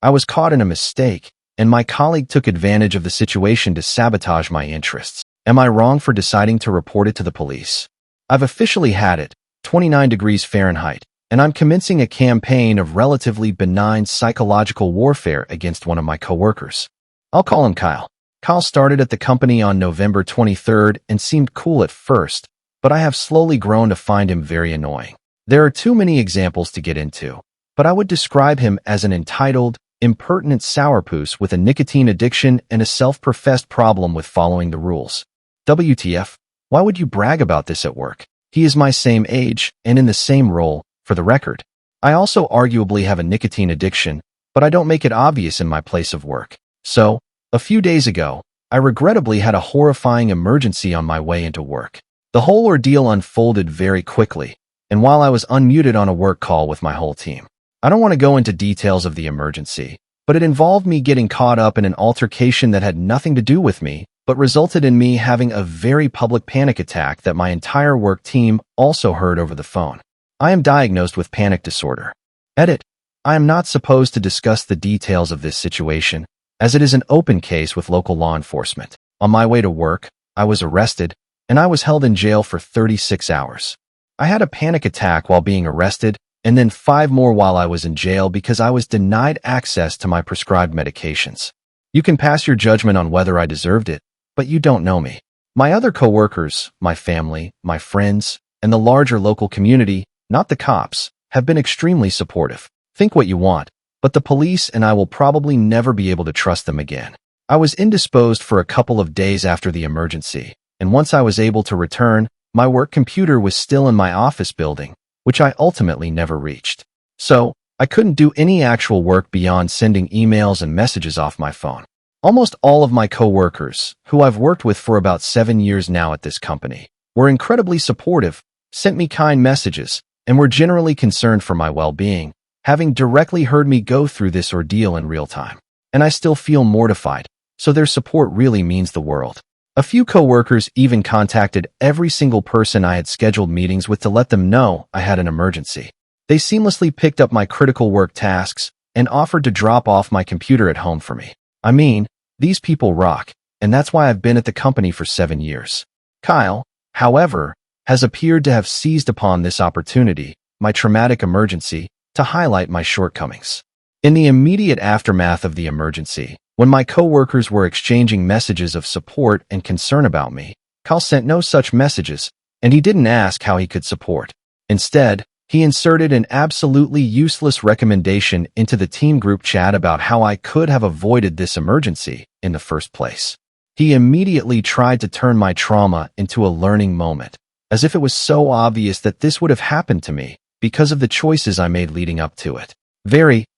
I was caught in a mistake, and my colleague took advantage of the situation to sabotage my interests. Am I wrong for deciding to report it to the police? I've officially had it, 29 degrees Fahrenheit, and I'm commencing a campaign of relatively benign psychological warfare against one of my coworkers. I'll call him Kyle. Kyle started at the company on November 23rd and seemed cool at first, but I have slowly grown to find him very annoying. There are too many examples to get into, but I would describe him as an entitled, impertinent sourpuss with a nicotine addiction and a self-professed problem with following the rules. WTF? Why would you brag about this at work? He is my same age and in the same role, for the record. I also arguably have a nicotine addiction, but I don't make it obvious in my place of work. So, a few days ago, I regrettably had a horrifying emergency on my way into work. The whole ordeal unfolded very quickly, and while I was unmuted on a work call with my whole team. I don't want to go into details of the emergency, but it involved me getting caught up in an altercation that had nothing to do with me, but resulted in me having a very public panic attack that my entire work team also heard over the phone. I am diagnosed with panic disorder. Edit. I am not supposed to discuss the details of this situation, as it is an open case with local law enforcement. On my way to work, I was arrested, and I was held in jail for 36 hours. I had a panic attack while being arrested, and then 5 more while I was in jail because I was denied access to my prescribed medications. You can pass your judgment on whether I deserved it, but you don't know me. My other coworkers, my family, my friends, and the larger local community, not the cops, have been extremely supportive. Think what you want, but the police and I will probably never be able to trust them again. I was indisposed for a couple of days after the emergency, and once I was able to return, my work computer was still in my office building, which I ultimately never reached. So, I couldn't do any actual work beyond sending emails and messages off my phone. Almost all of my coworkers, who I've worked with for about 7 years now at this company, were incredibly supportive, sent me kind messages, and were generally concerned for my well-being, having directly heard me go through this ordeal in real time. And I still feel mortified, so their support really means the world. A few coworkers even contacted every single person I had scheduled meetings with to let them know I had an emergency. They seamlessly picked up my critical work tasks and offered to drop off my computer at home for me. I mean, these people rock, and that's why I've been at the company for 7 years. Kyle, however, has appeared to have seized upon this opportunity, my traumatic emergency, to highlight my shortcomings. In the immediate aftermath of the emergency, when my coworkers were exchanging messages of support and concern about me, Kyle sent no such messages, and he didn't ask how he could support. Instead, he inserted an absolutely useless recommendation into the team group chat about how I could have avoided this emergency in the first place. He immediately tried to turn my trauma into a learning moment, as if it was so obvious that this would have happened to me because of the choices I made leading up to it.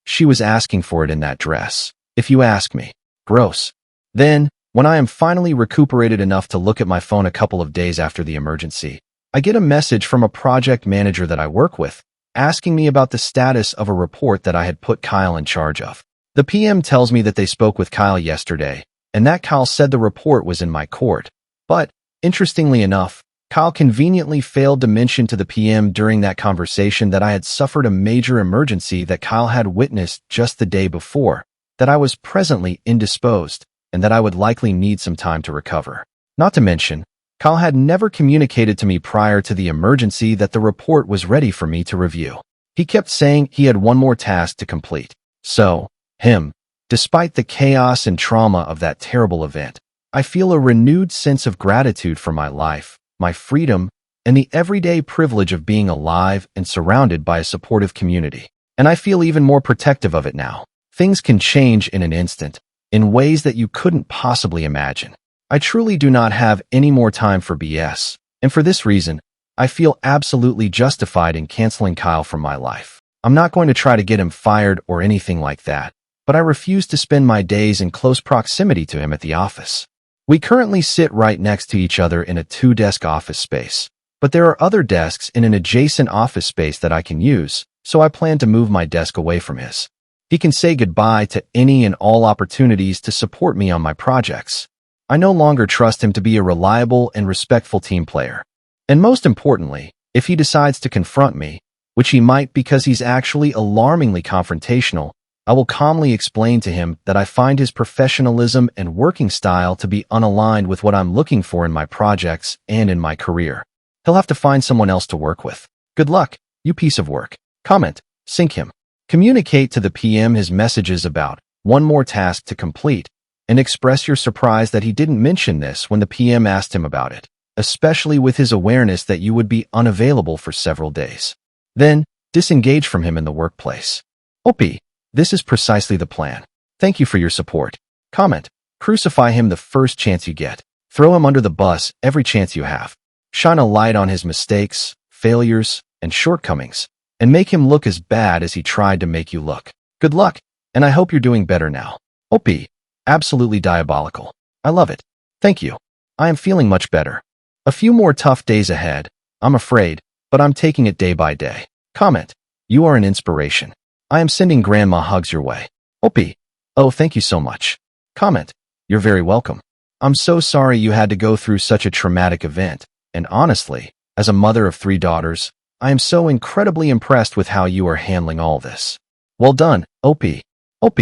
She was asking for it in that dress, if you ask me. Gross. Then, when I am finally recuperated enough to look at my phone a couple of days after the emergency, I get a message from a project manager that I work with, asking me about the status of a report that I had put Kyle in charge of. The PM tells me that they spoke with Kyle yesterday, and that Kyle said the report was in my court. But, interestingly enough, Kyle conveniently failed to mention to the PM during that conversation that I had suffered a major emergency that Kyle had witnessed just the day before, that I was presently indisposed, and that I would likely need some time to recover. Not to mention, Kyle had never communicated to me prior to the emergency that the report was ready for me to review. He kept saying he had one more task to complete. So, despite the chaos and trauma of that terrible event, I feel a renewed sense of gratitude for my life, my freedom, and the everyday privilege of being alive and surrounded by a supportive community. And I feel even more protective of it now. Things can change in an instant, in ways that you couldn't possibly imagine. I truly do not have any more time for BS, and for this reason, I feel absolutely justified in canceling Kyle from my life. I'm not going to try to get him fired or anything like that, but I refuse to spend my days in close proximity to him at the office. We currently sit right next to each other in a 2-desk office space, but there are other desks in an adjacent office space that I can use, so I plan to move my desk away from his. He can say goodbye to any and all opportunities to support me on my projects. I no longer trust him to be a reliable and respectful team player. And most importantly, if he decides to confront me, which he might because he's actually alarmingly confrontational, I will calmly explain to him that I find his professionalism and working style to be unaligned with what I'm looking for in my projects and in my career. He'll have to find someone else to work with. Good luck, you piece of work. Comment. Sync him. Communicate to the PM his messages about one more task to complete, and express your surprise that he didn't mention this when the PM asked him about it, especially with his awareness that you would be unavailable for several days. Then, disengage from him in the workplace. OP. This is precisely the plan. Thank you for your support. Comment. Crucify him the first chance you get. Throw him under the bus every chance you have. Shine a light on his mistakes, failures, and shortcomings, and make him look as bad as he tried to make you look. Good luck, and I hope you're doing better now. OP. Absolutely diabolical. I love it. Thank you. I am feeling much better. A few more tough days ahead, I'm afraid, but I'm taking it day by day. Comment. You are an inspiration. I am sending grandma hugs your way. OP. Oh, thank you so much. Comment. You're very welcome. I'm so sorry you had to go through such a traumatic event, and honestly, as a mother of 3 daughters, I am so incredibly impressed with how you are handling all this. Well done, OP. OP.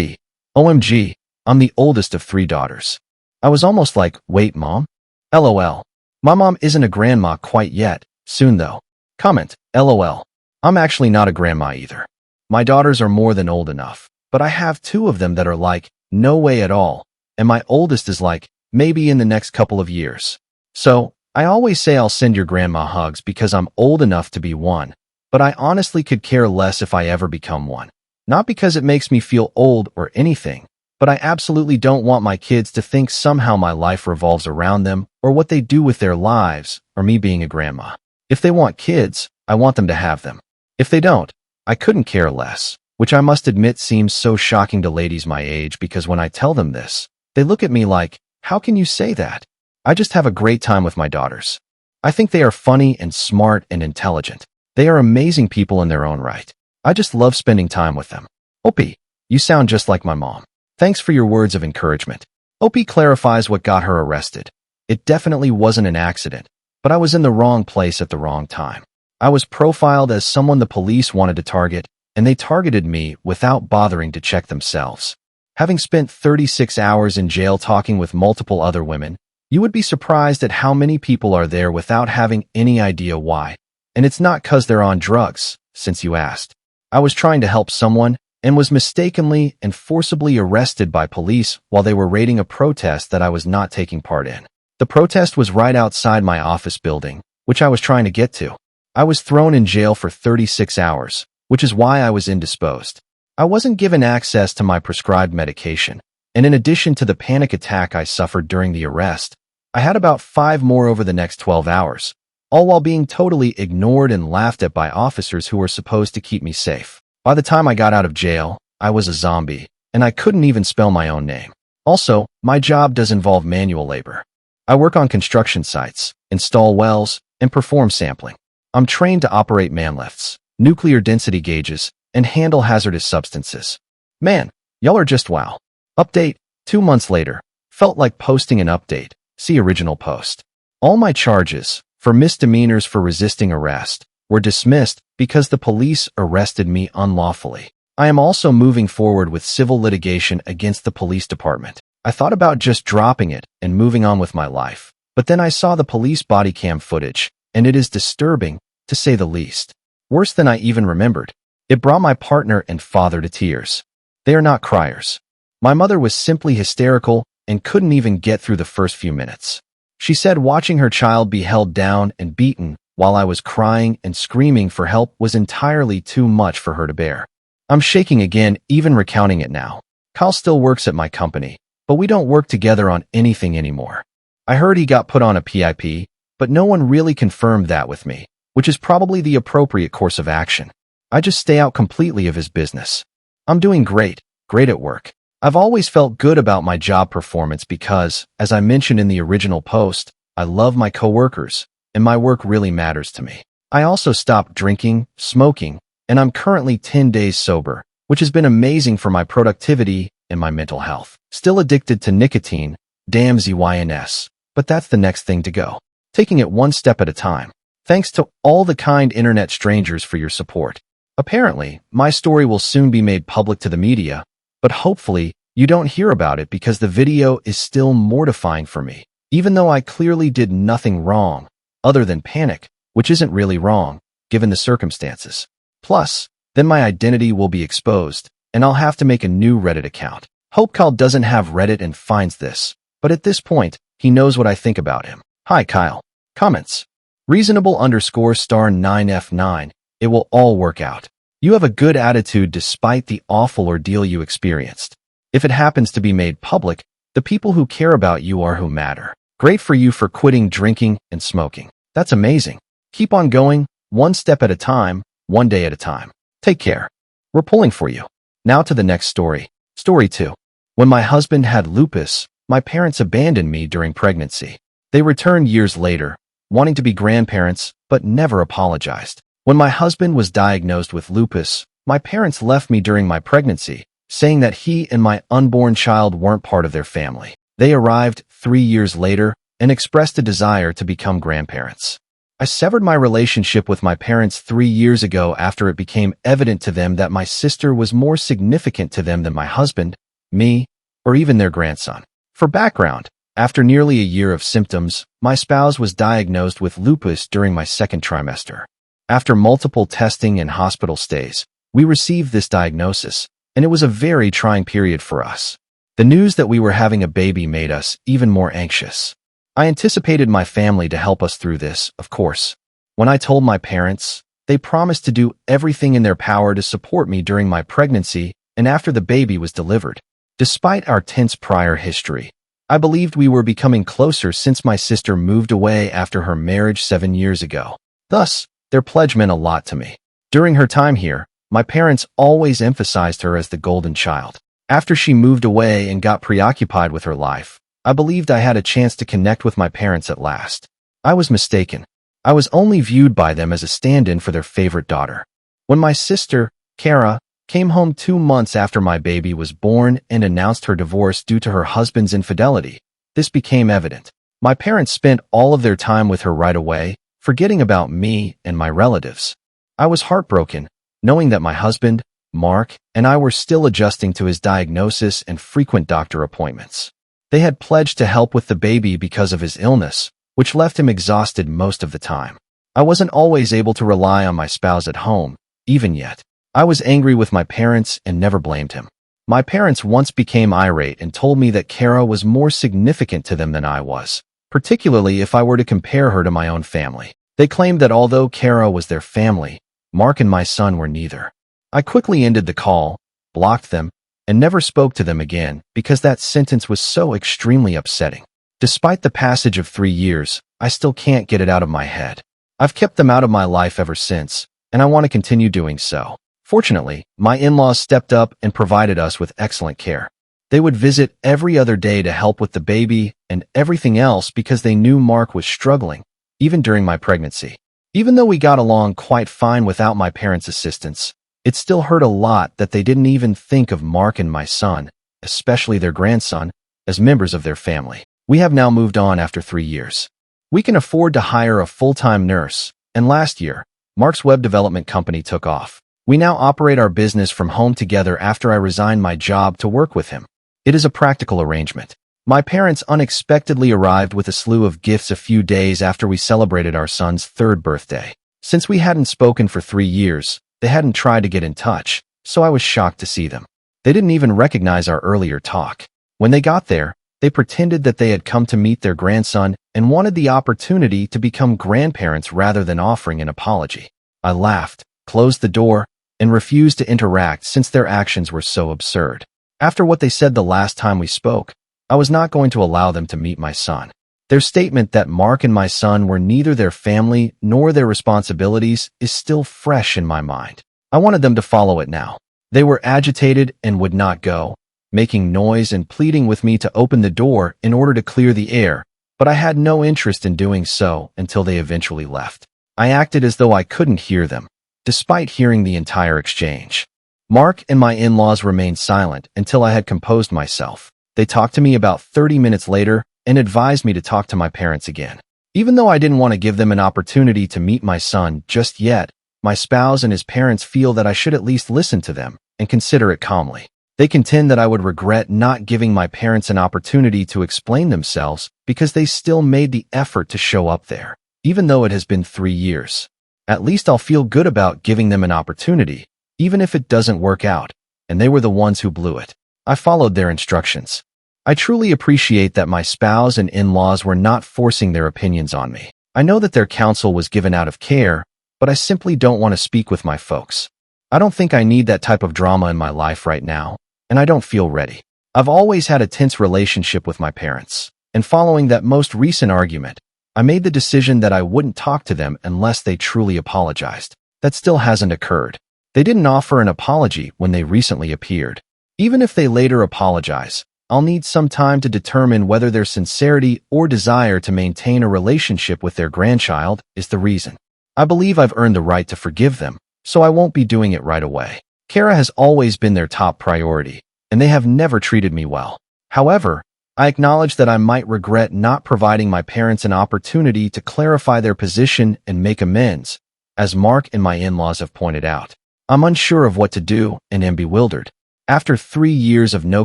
OMG, I'm the oldest of 3 daughters. I was almost like, wait, Mom? LOL. My mom isn't a grandma quite yet, soon though. Comment. LOL. I'm actually not a grandma either. My daughters are more than old enough, but I have 2 of them that are like, no way at all, and my oldest is like, maybe in the next couple of years. So, I always say I'll send your grandma hugs because I'm old enough to be one, but I honestly could care less if I ever become one. Not because it makes me feel old or anything, but I absolutely don't want my kids to think somehow my life revolves around them or what they do with their lives or me being a grandma. If they want kids, I want them to have them. If they don't, I couldn't care less, which I must admit seems so shocking to ladies my age because when I tell them this, they look at me like, how can you say that? I just have a great time with my daughters. I think they are funny and smart and intelligent. They are amazing people in their own right. I just love spending time with them. Opie, you sound just like my mom. Thanks for your words of encouragement. Opie clarifies what got her arrested. It definitely wasn't an accident, but I was in the wrong place at the wrong time. I was profiled as someone the police wanted to target, and they targeted me without bothering to check themselves. Having spent 36 hours in jail talking with multiple other women, you would be surprised at how many people are there without having any idea why. And it's not 'cause they're on drugs, since you asked. I was trying to help someone and was mistakenly and forcibly arrested by police while they were raiding a protest that I was not taking part in. The protest was right outside my office building, which I was trying to get to. I was thrown in jail for 36 hours, which is why I was indisposed. I wasn't given access to my prescribed medication, and in addition to the panic attack I suffered during the arrest, I had about 5 more over the next 12 hours, all while being totally ignored and laughed at by officers who were supposed to keep me safe. By the time I got out of jail, I was a zombie, and I couldn't even spell my own name. Also, my job does involve manual labor. I work on construction sites, install wells, and perform sampling. I'm trained to operate man lifts, nuclear density gauges, and handle hazardous substances. Man, y'all are just wow. Update, 2 months later. Felt like posting an update. See original post. All my charges, for misdemeanors for resisting arrest, were dismissed because the police arrested me unlawfully. I am also moving forward with civil litigation against the police department. I thought about just dropping it and moving on with my life, but then I saw the police body cam footage, and it is disturbing, to say the least. Worse than I even remembered. It brought my partner and father to tears. They are not criers. My mother was simply hysterical and couldn't even get through the first few minutes. She said watching her child be held down and beaten while I was crying and screaming for help was entirely too much for her to bear. I'm shaking again, even recounting it now. Kyle still works at my company, but we don't work together on anything anymore. I heard he got put on a PIP, but no one really confirmed that with me, which is probably the appropriate course of action. I just stay out completely of his business. I'm doing great at work. I've always felt good about my job performance because, as I mentioned in the original post, I love my coworkers, and my work really matters to me. I also stopped drinking, smoking, and I'm currently 10 days sober, which has been amazing for my productivity and my mental health. Still addicted to nicotine, damn ZYNS, but that's the next thing to go. Taking it one step at a time. Thanks to all the kind internet strangers for your support. Apparently, my story will soon be made public to the media, but hopefully, you don't hear about it because the video is still mortifying for me, even though I clearly did nothing wrong, other than panic, which isn't really wrong, given the circumstances. Plus, then my identity will be exposed, and I'll have to make a new Reddit account. Hope Kyle doesn't have Reddit and finds this, but at this point, he knows what I think about him. Hi Kyle. Comments. Reasonable_*9F9. It will all work out. You have a good attitude despite the awful ordeal you experienced. If it happens to be made public, the people who care about you are who matter. Great for you for quitting drinking and smoking. That's amazing. Keep on going, one step at a time, one day at a time. Take care. We're pulling for you. Now to the next story. Story 2. When my husband had lupus, my parents abandoned me during pregnancy. They returned years later, wanting to be grandparents, but never apologized. When my husband was diagnosed with lupus, my parents left me during my pregnancy, saying that he and my unborn child weren't part of their family. They arrived 3 years later and expressed a desire to become grandparents. I severed my relationship with my parents 3 years ago after it became evident to them that my sister was more significant to them than my husband, me, or even their grandson. For background, after nearly a year of symptoms, my spouse was diagnosed with lupus during my second trimester. After multiple testing and hospital stays, we received this diagnosis, and it was a very trying period for us. The news that we were having a baby made us even more anxious. I anticipated my family to help us through this, of course. When I told my parents, they promised to do everything in their power to support me during my pregnancy and after the baby was delivered. Despite our tense prior history, I believed we were becoming closer since my sister moved away after her marriage 7 years ago. Thus, their pledge meant a lot to me. During her time here, my parents always emphasized her as the golden child. After she moved away and got preoccupied with her life, I believed I had a chance to connect with my parents at last. I was mistaken. I was only viewed by them as a stand-in for their favorite daughter. When my sister, Kara, came home 2 months after my baby was born and announced her divorce due to her husband's infidelity, this became evident. My parents spent all of their time with her right away, forgetting about me and my relatives. I was heartbroken, knowing that my husband, Mark, and I were still adjusting to his diagnosis and frequent doctor appointments. They had pledged to help with the baby because of his illness, which left him exhausted most of the time. I wasn't always able to rely on my spouse at home, even yet. I was angry with my parents and never blamed him. My parents once became irate and told me that Kara was more significant to them than I was, particularly if I were to compare her to my own family. They claimed that although Kara was their family, Mark and my son were neither. I quickly ended the call, blocked them, and never spoke to them again because that sentence was so extremely upsetting. Despite the passage of 3 years, I still can't get it out of my head. I've kept them out of my life ever since, and I want to continue doing so. Fortunately, my in-laws stepped up and provided us with excellent care. They would visit every other day to help with the baby and everything else because they knew Mark was struggling, even during my pregnancy. Even though we got along quite fine without my parents' assistance, it still hurt a lot that they didn't even think of Mark and my son, especially their grandson, as members of their family. We have now moved on after 3 years. We can afford to hire a full-time nurse, and last year, Mark's web development company took off. We now operate our business from home together after I resigned my job to work with him. It is a practical arrangement. My parents unexpectedly arrived with a slew of gifts a few days after we celebrated our son's 3rd birthday. Since we hadn't spoken for 3 years, they hadn't tried to get in touch, so I was shocked to see them. They didn't even recognize our earlier talk. When they got there, they pretended that they had come to meet their grandson and wanted the opportunity to become grandparents rather than offering an apology. I laughed, closed the door, and refused to interact since their actions were so absurd. After what they said the last time we spoke, I was not going to allow them to meet my son. Their statement that Mark and my son were neither their family nor their responsibilities is still fresh in my mind. I wanted them to follow it now. They were agitated and would not go, making noise and pleading with me to open the door in order to clear the air, but I had no interest in doing so until they eventually left. I acted as though I couldn't hear them, despite hearing the entire exchange. Mark and my in-laws remained silent until I had composed myself. They talked to me about 30 minutes later and advised me to talk to my parents again. Even though I didn't want to give them an opportunity to meet my son just yet, My spouse and his parents feel that I should at least listen to them and consider it calmly. They contend that I would regret not giving my parents an opportunity to explain themselves because they still made the effort to show up there, even though it has been 3 years. At least I'll feel good about giving them an opportunity, even if it doesn't work out, and they were the ones who blew it. I followed their instructions. I truly appreciate that my spouse and in-laws were not forcing their opinions on me. I know that their counsel was given out of care, but I simply don't want to speak with my folks. I don't think I need that type of drama in my life right now, and I don't feel ready. I've always had a tense relationship with my parents, and following that most recent argument, I made the decision that I wouldn't talk to them unless they truly apologized. That still hasn't occurred. They didn't offer an apology when they recently appeared. Even if they later apologize, I'll need some time to determine whether their sincerity or desire to maintain a relationship with their grandchild is the reason. I believe I've earned the right to forgive them, so I won't be doing it right away. Kara has always been their top priority, and they have never treated me well. However, I acknowledge that I might regret not providing my parents an opportunity to clarify their position and make amends, as Mark and my in-laws have pointed out. I'm unsure of what to do and am bewildered. After 3 years of no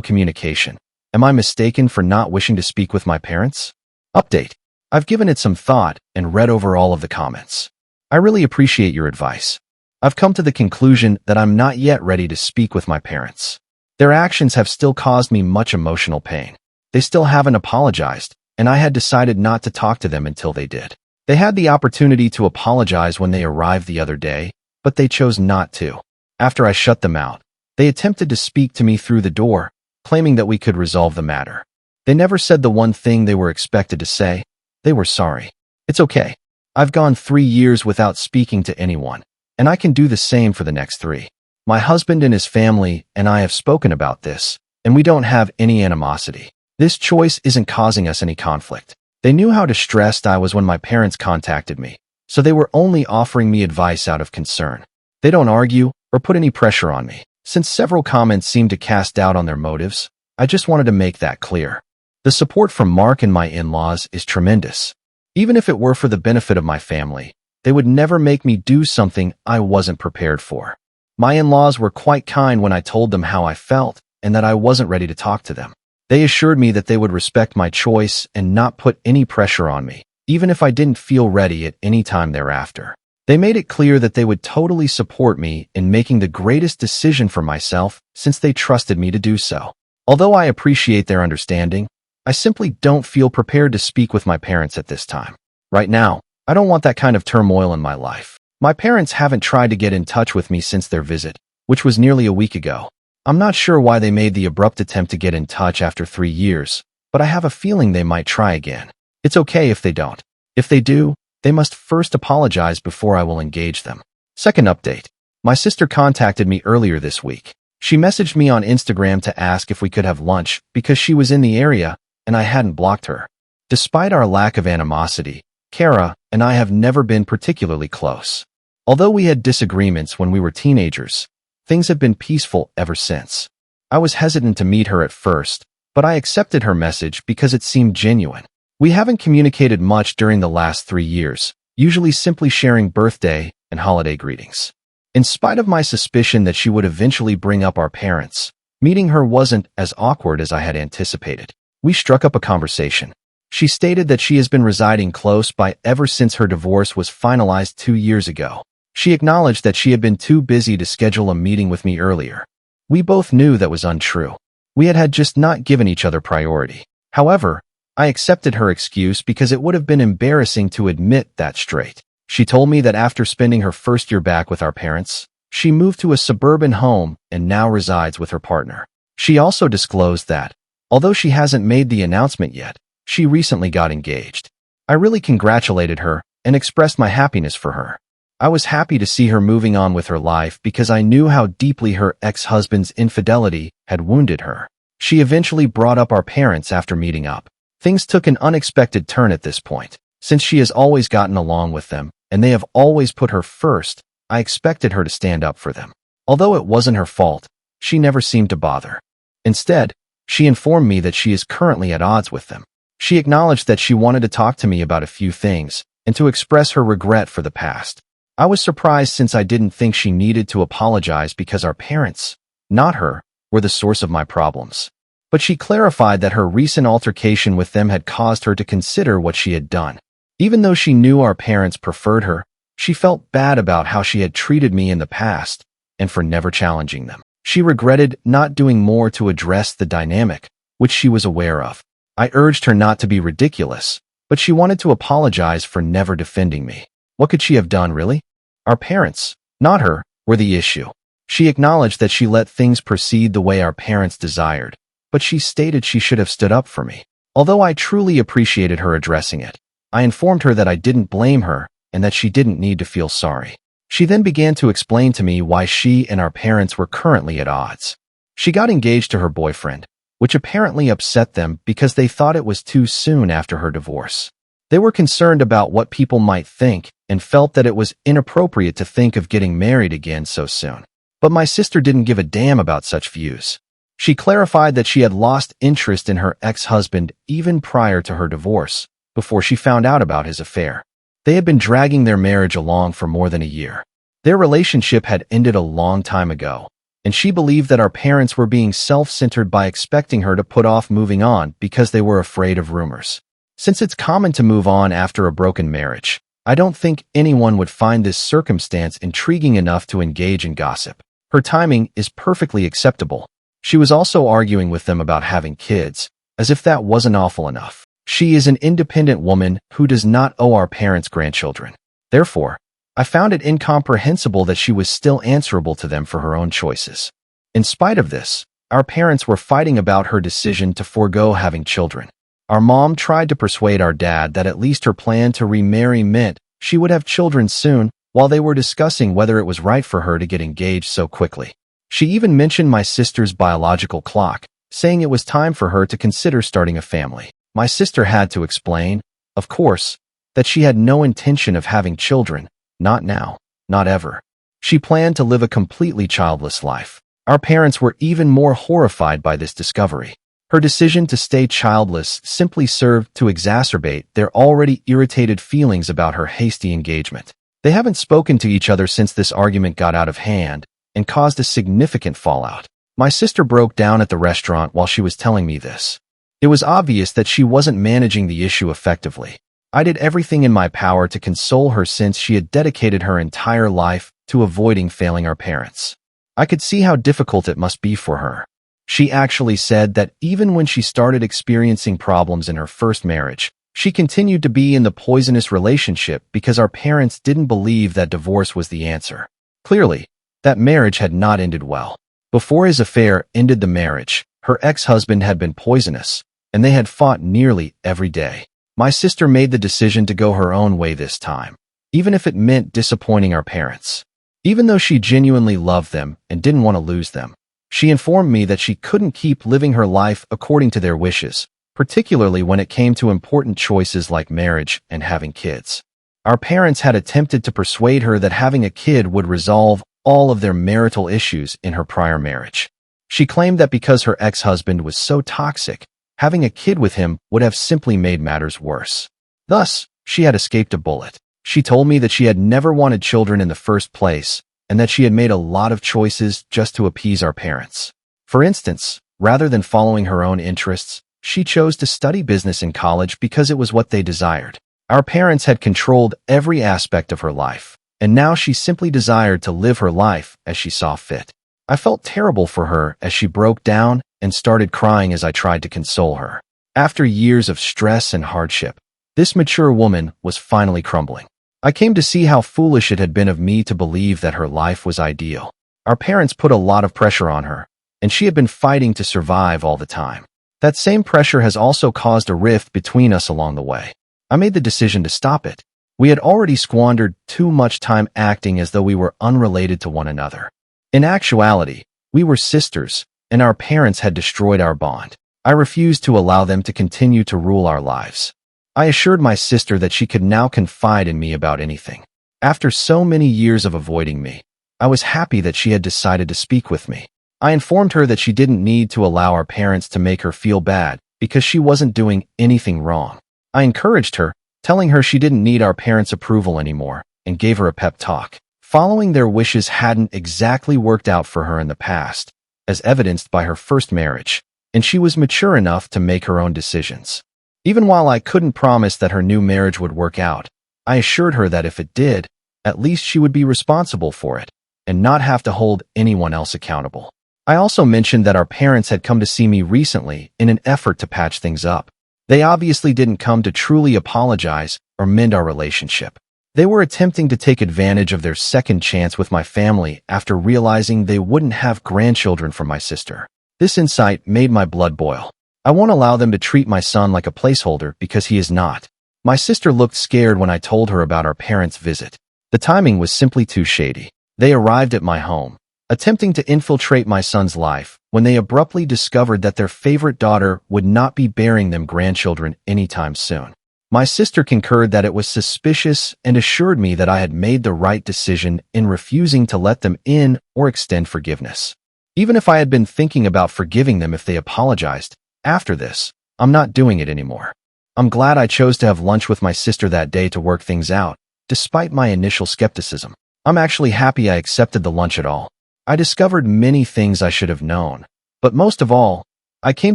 communication, am I mistaken for not wishing to speak with my parents? Update. I've given it some thought and read over all of the comments. I really appreciate your advice. I've come to the conclusion that I'm not yet ready to speak with my parents. Their actions have still caused me much emotional pain. They still haven't apologized, and I had decided not to talk to them until they did. They had the opportunity to apologize when they arrived the other day, but they chose not to. After I shut them out, they attempted to speak to me through the door, claiming that we could resolve the matter. They never said the one thing they were expected to say. They were sorry. It's okay. I've gone 3 years without speaking to anyone, and I can do the same for the next 3. My husband and his family and I have spoken about this, and we don't have any animosity. This choice isn't causing us any conflict. They knew how distressed I was when my parents contacted me, so they were only offering me advice out of concern. They don't argue or put any pressure on me. Since several comments seem to cast doubt on their motives, I just wanted to make that clear. The support from Mark and my in-laws is tremendous. Even if it were for the benefit of my family, they would never make me do something I wasn't prepared for. My in-laws were quite kind when I told them how I felt and that I wasn't ready to talk to them. They assured me that they would respect my choice and not put any pressure on me, even if I didn't feel ready at any time thereafter. They made it clear that they would totally support me in making the greatest decision for myself since they trusted me to do so. Although I appreciate their understanding, I simply don't feel prepared to speak with my parents at this time. Right now, I don't want that kind of turmoil in my life. My parents haven't tried to get in touch with me since their visit, which was nearly a week ago. I'm not sure why they made the abrupt attempt to get in touch after 3 years, but I have a feeling they might try again. It's okay if they don't. If they do, they must first apologize before I will engage them. Second update. My sister contacted me earlier this week. She messaged me on Instagram to ask if we could have lunch because she was in the area and I hadn't blocked her. Despite our lack of animosity, Kara and I have never been particularly close. Although we had disagreements when we were teenagers, things have been peaceful ever since. I was hesitant to meet her at first, but I accepted her message because it seemed genuine. We haven't communicated much during the last 3 years, usually simply sharing birthday and holiday greetings. In spite of my suspicion that she would eventually bring up our parents, meeting her wasn't as awkward as I had anticipated. We struck up a conversation. She stated that she has been residing close by ever since her divorce was finalized 2 years ago. She acknowledged that she had been too busy to schedule a meeting with me earlier. We both knew that was untrue. We had just not given each other priority. However, I accepted her excuse because it would have been embarrassing to admit that straight. She told me that after spending her first year back with our parents, she moved to a suburban home and now resides with her partner. She also disclosed that, although she hasn't made the announcement yet, she recently got engaged. I really congratulated her and expressed my happiness for her. I was happy to see her moving on with her life because I knew how deeply her ex-husband's infidelity had wounded her. She eventually brought up our parents after meeting up. Things took an unexpected turn at this point. Since she has always gotten along with them, and they have always put her first, I expected her to stand up for them. Although it wasn't her fault, she never seemed to bother. Instead, she informed me that she is currently at odds with them. She acknowledged that she wanted to talk to me about a few things and to express her regret for the past. I was surprised since I didn't think she needed to apologize because our parents, not her, were the source of my problems. But she clarified that her recent altercation with them had caused her to consider what she had done. Even though she knew our parents preferred her, she felt bad about how she had treated me in the past and for never challenging them. She regretted not doing more to address the dynamic, which she was aware of. I urged her not to be ridiculous, but she wanted to apologize for never defending me. What could she have done, really? Our parents, not her, were the issue. She acknowledged that she let things proceed the way our parents desired, but she stated she should have stood up for me. Although I truly appreciated her addressing it, I informed her that I didn't blame her and that she didn't need to feel sorry. She then began to explain to me why she and our parents were currently at odds. She got engaged to her boyfriend, which apparently upset them because they thought it was too soon after her divorce. They were concerned about what people might think and felt that it was inappropriate to think of getting married again so soon. But my sister didn't give a damn about such views. She clarified that she had lost interest in her ex-husband even prior to her divorce, before she found out about his affair. They had been dragging their marriage along for more than a year. Their relationship had ended a long time ago, and she believed that our parents were being self-centered by expecting her to put off moving on because they were afraid of rumors. Since it's common to move on after a broken marriage, I don't think anyone would find this circumstance intriguing enough to engage in gossip. Her timing is perfectly acceptable. She was also arguing with them about having kids, as if that wasn't awful enough. She is an independent woman who does not owe our parents grandchildren. Therefore, I found it incomprehensible that she was still answerable to them for her own choices. In spite of this, our parents were fighting about her decision to forego having children. Our mom tried to persuade our dad that at least her plan to remarry meant she would have children soon, while they were discussing whether it was right for her to get engaged so quickly. She even mentioned my sister's biological clock, saying it was time for her to consider starting a family. My sister had to explain, of course, that she had no intention of having children, not now, not ever. She planned to live a completely childless life. Our parents were even more horrified by this discovery. Her decision to stay childless simply served to exacerbate their already irritated feelings about her hasty engagement. They haven't spoken to each other since this argument got out of hand and caused a significant fallout. My sister broke down at the restaurant while she was telling me this. It was obvious that she wasn't managing the issue effectively. I did everything in my power to console her since she had dedicated her entire life to avoiding failing our parents. I could see how difficult it must be for her. She actually said that even when she started experiencing problems in her first marriage, she continued to be in the poisonous relationship because our parents didn't believe that divorce was the answer. Clearly, that marriage had not ended well. Before his affair ended the marriage, her ex-husband had been poisonous, and they had fought nearly every day. My sister made the decision to go her own way this time, even if it meant disappointing our parents. Even though she genuinely loved them and didn't want to lose them, she informed me that she couldn't keep living her life according to their wishes, particularly when it came to important choices like marriage and having kids. Our parents had attempted to persuade her that having a kid would resolve all of their marital issues in her prior marriage. She claimed that because her ex-husband was so toxic, having a kid with him would have simply made matters worse. Thus, she had escaped a bullet. She told me that she had never wanted children in the first place, and that she had made a lot of choices just to appease our parents. For instance, rather than following her own interests, she chose to study business in college because it was what they desired. Our parents had controlled every aspect of her life, and now she simply desired to live her life as she saw fit. I felt terrible for her as she broke down and started crying as I tried to console her. After years of stress and hardship, this mature woman was finally crumbling. I came to see how foolish it had been of me to believe that her life was ideal. Our parents put a lot of pressure on her, and she had been fighting to survive all the time. That same pressure has also caused a rift between us along the way. I made the decision to stop it. We had already squandered too much time acting as though we were unrelated to one another. In actuality, we were sisters, and our parents had destroyed our bond. I refused to allow them to continue to rule our lives. I assured my sister that she could now confide in me about anything. After so many years of avoiding me, I was happy that she had decided to speak with me. I informed her that she didn't need to allow our parents to make her feel bad because she wasn't doing anything wrong. I encouraged her, telling her she didn't need our parents' approval anymore, and gave her a pep talk. Following their wishes hadn't exactly worked out for her in the past, as evidenced by her first marriage, and she was mature enough to make her own decisions. Even while I couldn't promise that her new marriage would work out, I assured her that if it did, at least she would be responsible for it and not have to hold anyone else accountable. I also mentioned that our parents had come to see me recently in an effort to patch things up. They obviously didn't come to truly apologize or mend our relationship. They were attempting to take advantage of their second chance with my family after realizing they wouldn't have grandchildren from my sister. This insight made my blood boil. I won't allow them to treat my son like a placeholder because he is not. My sister looked scared when I told her about our parents' visit. The timing was simply too shady. They arrived at my home, attempting to infiltrate my son's life when they abruptly discovered that their favorite daughter would not be bearing them grandchildren anytime soon. My sister concurred that it was suspicious and assured me that I had made the right decision in refusing to let them in or extend forgiveness. Even if I had been thinking about forgiving them if they apologized, after this, I'm not doing it anymore. I'm glad I chose to have lunch with my sister that day to work things out, despite my initial skepticism. I'm actually happy I accepted the lunch at all. I discovered many things I should have known, but most of all, I came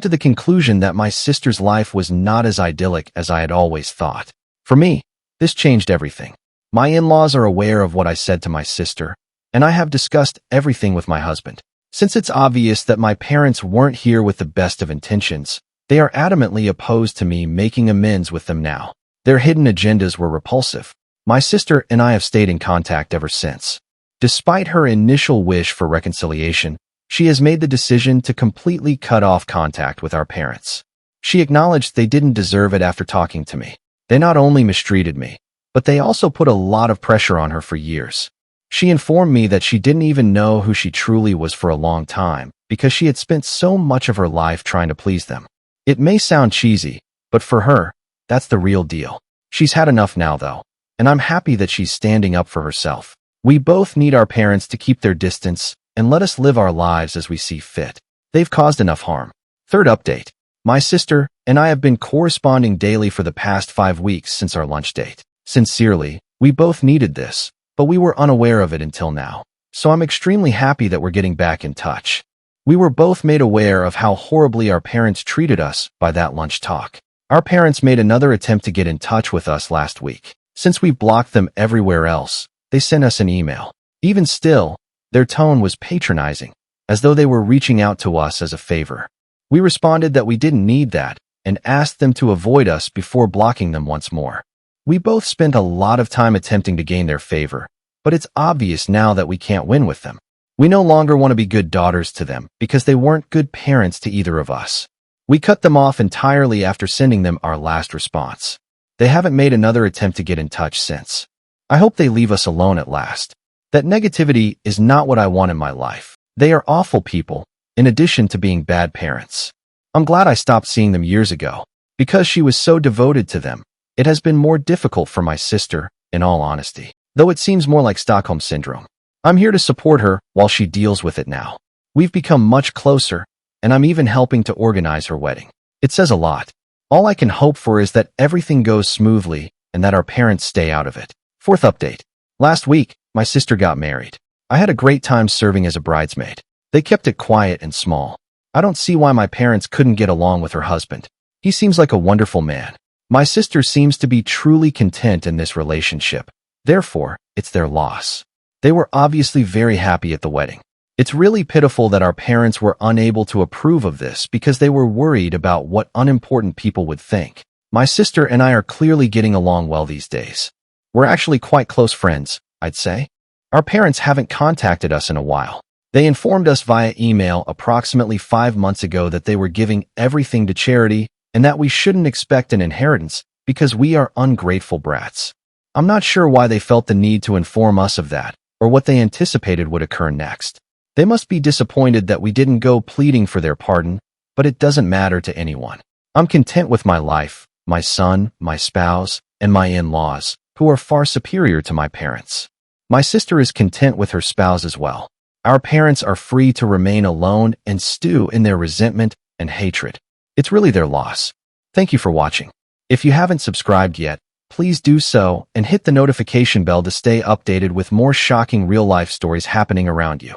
to the conclusion that my sister's life was not as idyllic as I had always thought. For me, this changed everything. My in-laws are aware of what I said to my sister, and I have discussed everything with my husband. Since it's obvious that my parents weren't here with the best of intentions, they are adamantly opposed to me making amends with them now. Their hidden agendas were repulsive. My sister and I have stayed in contact ever since. Despite her initial wish for reconciliation, she has made the decision to completely cut off contact with our parents. She acknowledged they didn't deserve it after talking to me. They not only mistreated me, but they also put a lot of pressure on her for years. She informed me that she didn't even know who she truly was for a long time because she had spent so much of her life trying to please them. It may sound cheesy, but for her, that's the real deal. She's had enough now, though, and I'm happy that she's standing up for herself. We both need our parents to keep their distance and let us live our lives as we see fit. They've caused enough harm. Third update. My sister and I have been corresponding daily for the past 5 weeks since our lunch date. Sincerely, we both needed this, but we were unaware of it until now. So I'm extremely happy that we're getting back in touch. We were both made aware of how horribly our parents treated us by that lunch talk. Our parents made another attempt to get in touch with us last week. Since we blocked them everywhere else, they sent us an email. Even still, their tone was patronizing, as though they were reaching out to us as a favor. We responded that we didn't need that and asked them to avoid us before blocking them once more. We both spent a lot of time attempting to gain their favor, but it's obvious now that we can't win with them. We no longer want to be good daughters to them because they weren't good parents to either of us. We cut them off entirely after sending them our last response. They haven't made another attempt to get in touch since. I hope they leave us alone at last. That negativity is not what I want in my life. They are awful people, in addition to being bad parents. I'm glad I stopped seeing them years ago. Because she was so devoted to them, it has been more difficult for my sister, in all honesty. Though it seems more like Stockholm Syndrome. I'm here to support her while she deals with it now. We've become much closer, and I'm even helping to organize her wedding. It says a lot. All I can hope for is that everything goes smoothly and that our parents stay out of it. Fourth update. Last week, my sister got married. I had a great time serving as a bridesmaid. They kept it quiet and small. I don't see why my parents couldn't get along with her husband. He seems like a wonderful man. My sister seems to be truly content in this relationship. Therefore, it's their loss. They were obviously very happy at the wedding. It's really pitiful that our parents were unable to approve of this because they were worried about what unimportant people would think. My sister and I are clearly getting along well these days. We're actually quite close friends, I'd say. Our parents haven't contacted us in a while. They informed us via email approximately 5 months ago that they were giving everything to charity and that we shouldn't expect an inheritance because we are ungrateful brats. I'm not sure why they felt the need to inform us of that or what they anticipated would occur next. They must be disappointed that we didn't go pleading for their pardon, but it doesn't matter to anyone. I'm content with my life, my son, my spouse, and my in-laws, who are far superior to my parents. My sister is content with her spouse as well. Our parents are free to remain alone and stew in their resentment and hatred. It's really their loss. Thank you for watching. If you haven't subscribed yet, Please do so and hit the notification bell to stay updated with more shocking real-life stories happening around you.